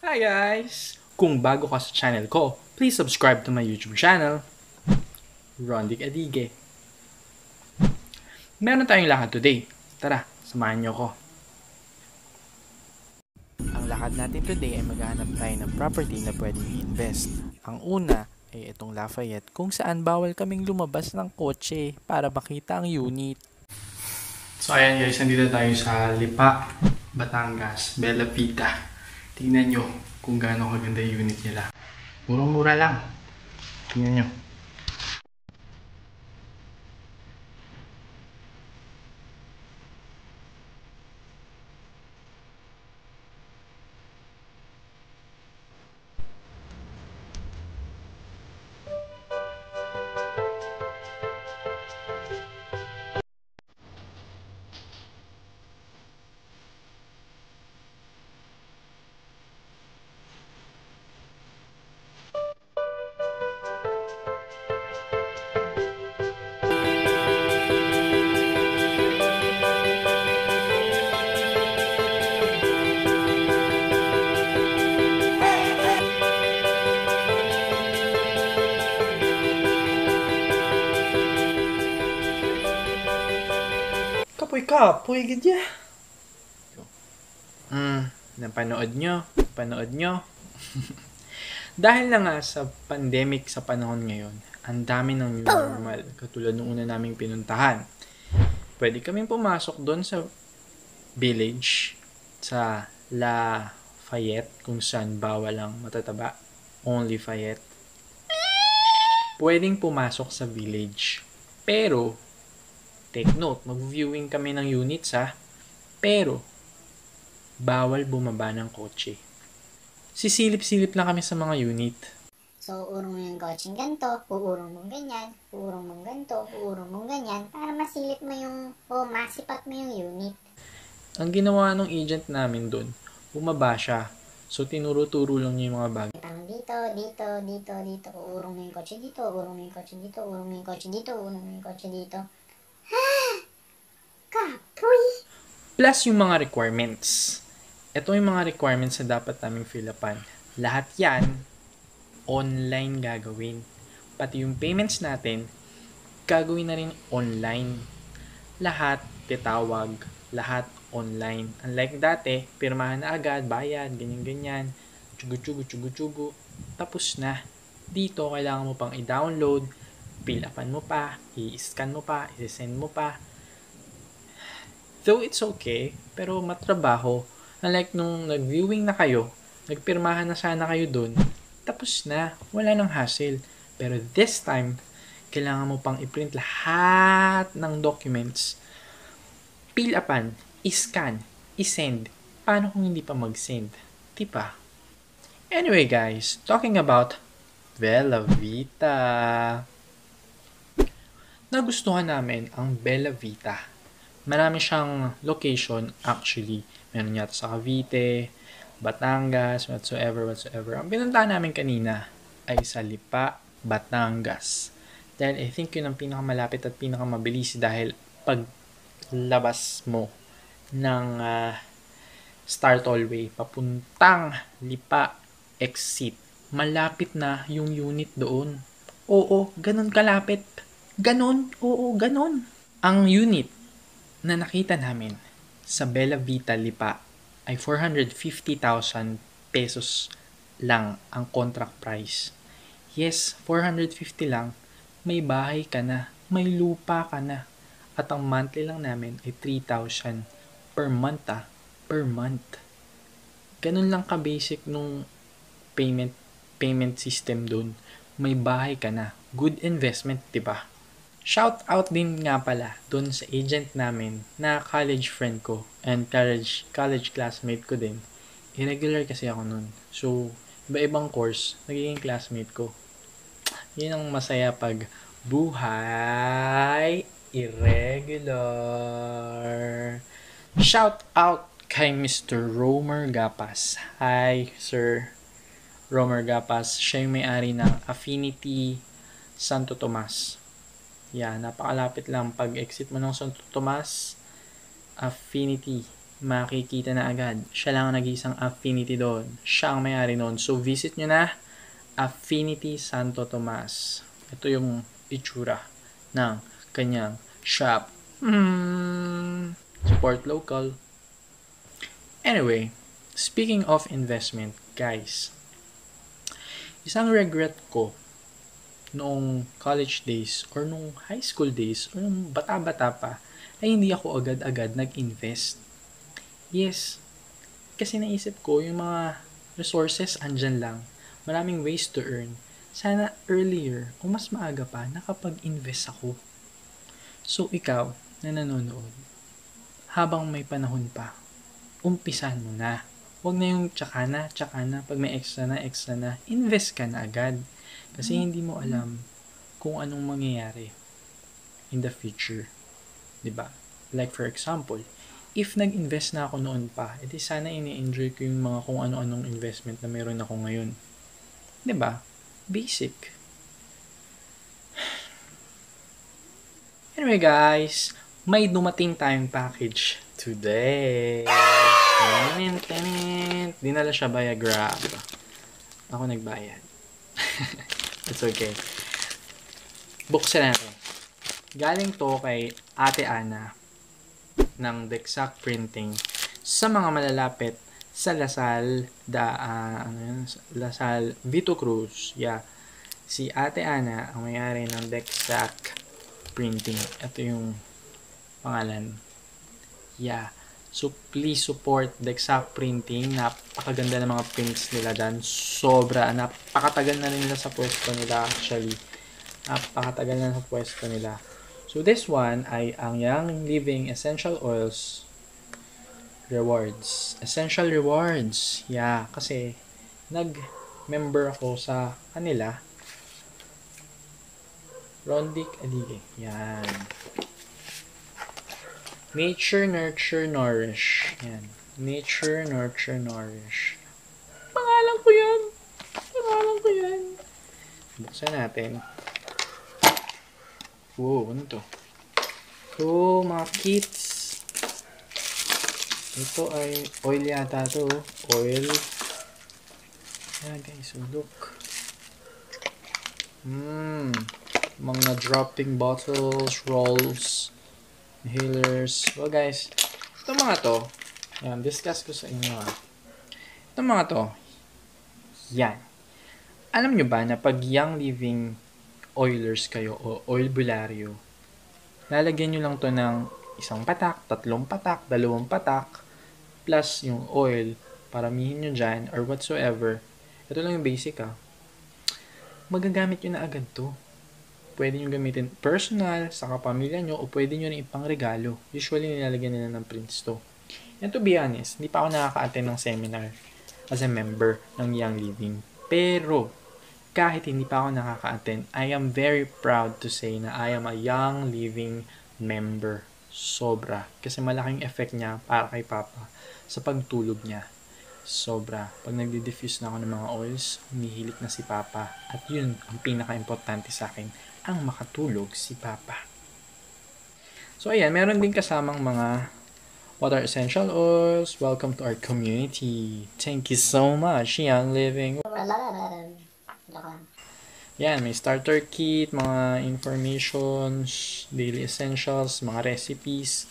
Hi guys! Kung bago ka sa channel ko, please subscribe to my YouTube channel, Rondic Adige. Meron tayong lakad today. Tara, samahan niyo ko. Ang lakad natin today ay maghahanap tayo ng property na pwedeng i-invest. Ang una ay itong Lafayette kung saan bawal kaming lumabas ng kotse para makita ang unit. So ayan guys, nandito tayo sa Lipa, Batangas, Bella Vita. Tingnan nyo kung gaano kaganda yung unit nila. Murang-mura lang. Tingnan nyo. Kapoy, ganyan. Napanood nyo. Dahil na nga sa pandemic sa panahon ngayon, ang dami ng new normal, katulad nung una naming pinuntahan. Pwede kaming pumasok doon sa village, sa Lafayette, kung saan bawal lang matataba, only Fayette. Pwedeng pumasok sa village. Pero, take note, mag-viewing kami ng units pero, bawal bumaba ng kotse. Sisilip-silip lang kami sa mga unit. So, urong mo yung coaching ganito, uurong mong ganyan, uurong mong ganito, uurong mong ganyan, para masilip mo yung, masipat mo yung unit. Ang ginawa ng agent namin doon, bumaba siya. So, tinuro-turo lang niya yung mga bagay. Parang dito, uurong mo yung kotse dito, uurong mo yung kotse dito, uurong mo yung kotse dito, uurong mo yung kotse dito. Kapoy! Plus yung mga requirements. Ito yung mga requirements na dapat naming fill upan. Lahat yan, online gagawin. Pati yung payments natin, gagawin na rin online. Lahat titawag, lahat online. Unlike dati, pirmahan na agad, bayad, ganyan-ganyan, tsugu-tsugu. Tapos na. Dito, kailangan mo pang i-download, fill upan mo pa, i-scan mo pa, i-send mo pa. Though it's okay, pero matrabaho. Unlike nung nag-viewing na kayo, nagpirmahan na sana kayo dun, tapos na, wala nang hassle. Pero this time, kailangan mo pang i-print lahat ng documents, fill upan, i-scan, i-send. Paano kung hindi pa mag-send? Diba? Anyway guys, talking about Bella Vita. Nagustuhan namin ang Bella Vita. Marami siyang location actually. Meron yata sa Cavite, Batangas, whatsoever. Ang pinuntahan namin kanina ay sa Lipa, Batangas. Dahil I think yun ang pinakamalapit at pinakamabilis dahil paglabas mo ng Star Tollway papuntang Lipa exit, malapit na yung unit doon. Oo, ganun kalapit. Ganun. Ang unit na nakita namin sa Bella Vita Lipa ay 450,000 pesos lang ang contract price. Yes, 450 lang. May bahay ka na. May lupa ka na. At ang monthly lang namin ay 3,000 per month Per month. Ganun lang ka-basic nung payment system doon. May bahay ka na. Good investment, diba? Shout out din nga pala doon sa agent namin na college friend ko and college classmate ko din. Irregular kasi ako nun. So, iba-ibang course, nagiging classmate ko. Yun ang masaya pag Buhay Irregular. Shout out kay Mr. Romer Gapas. Hi, Sir Romer Gapas. Siya yung may-ari ng Affinity Santo Tomas. Yeah, napakalapit lang. Pag exit mo ng Santo Tomas, Affinity, makikita na agad. Siya lang ang nag-iisang Affinity doon. Siya ang may-ari noon. So, visit nyo na Affinity Santo Tomas. Ito yung itsura ng kanyang shop. Support local. Anyway, speaking of investment, guys, isang regret ko noong college days or nung high school days or nung bata-bata pa ay hindi ako agad-agad nag-invest. Yes, kasi naisip ko yung mga resources andyan lang. Maraming ways to earn. Sana earlier o mas maaga pa nakapag-invest ako. So ikaw na nanonood, habang may panahon pa, umpisan mo na. Huwag na yung tsaka na. Pag may extra na, invest ka na agad. Kasi hindi mo alam kung anong mangyayari in the future. Diba? Like for example, if nag-invest na ako noon pa, edi sana ini-enjoy ko yung mga kung ano-anong investment na meron ako ngayon. Diba? Basic. Anyway guys, may dumating tayong package today. Dinala siya via Grab. Ako nagbayad. It's okay. Buksan natin. Galing to kay Ate Ana ng Dexac Printing sa mga malalapit sa Lasal Lasal Vito Cruz. Yeah. Si Ate Ana ang may-ari ng Dexac Printing. Ito yung pangalan. Yeah. So please support Dexac Printing. Napakaganda ng mga prints nila dyan. Sobra. Napakatagal na rin nila sa pwesto nila actually. Napakatagal na sa pwesto nila. So this one ay ang Young Living Essential Oils Rewards. Essential Rewards. Yeah, kasi nag-member ako sa kanila. Rondic Adige. Yan. Nature, Nurture, Nourish. Yan. Nature, Nurture, Nourish. Pangalan ko yan. Buksan natin. Wow, ano to? Oh, mga kits. Ito ay oil yata to. Oil. Ayan guys, so look. Mga dropping bottles, rolls, inhalers. Well guys, itong mga to, yan, discuss ko sa inyo Itong mga to, yan. Alam nyo ba na pag Young Living Oilers kayo o oil bularyo, lalagyan nyo lang to ng isang patak, 3 patak, 2 patak, plus yung oil, paramihin nyo dyan, or whatsoever. Ito lang yung basic magagamit nyo na agad to. Pwede nyo gamitin personal, sa kapamilya nyo, o pwede nyo rin ipang regalo. Usually, nilalagyan nila ng prints to. And to be honest, hindi pa ako nakaka-attend ng seminar as a member ng Young Living. Pero, kahit hindi pa ako nakaka-attend, I am very proud to say na I am a Young Living member. Sobra. Kasi malaking effect niya para kay Papa sa pagtulog niya. Sobra. Pag nagdi-diffuse na ako ng mga oils, humihilik na si Papa. At yun, ang pinaka-importante sa akin, ang makatulog si Papa. So ayan, meron din kasamang mga what are essential oils. Welcome to our community. Thank you so much, Young Living. Yan, may starter kit, mga informations, daily essentials, mga recipes,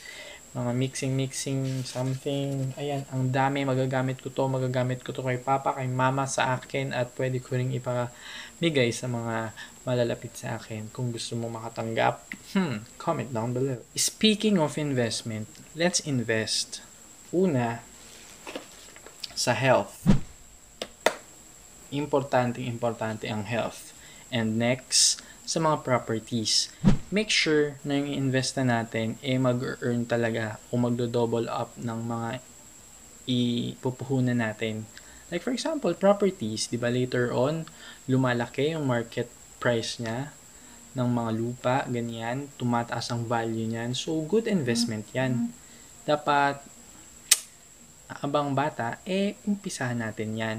mga mixing, something. Ayan, ang dami. Magagamit ko to kay Papa, kay Mama, sa akin, at pwede ko rin ipamigay sa mga malalapit sa akin. Kung gusto mo makatanggap, comment down below. Speaking of investment, let's invest. Una, sa health. Importante ang health. And next, sa mga properties. Make sure na yung invest na natin mag-earn talaga o magdo-double up ng mga ipupuhunan natin. Like for example, properties, di ba later on, lumalaki yung market price niya, ng mga lupa, ganyan, tumataas ang value niyan. So, good investment yan. Dapat, abang bata, umpisahan natin yan.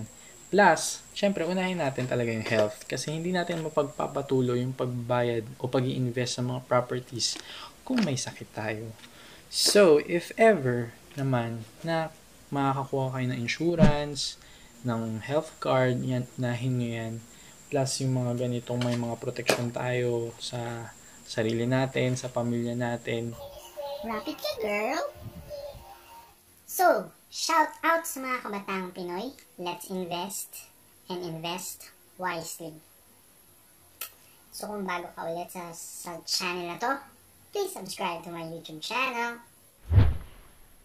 Plus, syempre, unahin natin talaga yung health kasi hindi natin mapagpapatuloy yung pagbayad o pag invest sa mga properties kung may sakit tayo. So, if ever naman na makakakuha kayo ng insurance, ng health card, yan, unahin nyo yan. Plus, yung mga ganitong may mga protection tayo sa sarili natin, sa pamilya natin. Rapid ka, girl! So, shout out sa mga kabataang Pinoy. Let's invest and invest wisely. So, kung bago ka ulit sa channel na to, please subscribe to my YouTube channel.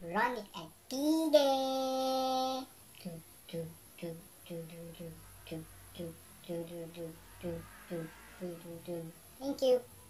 Ronnie Agtide! Thank you.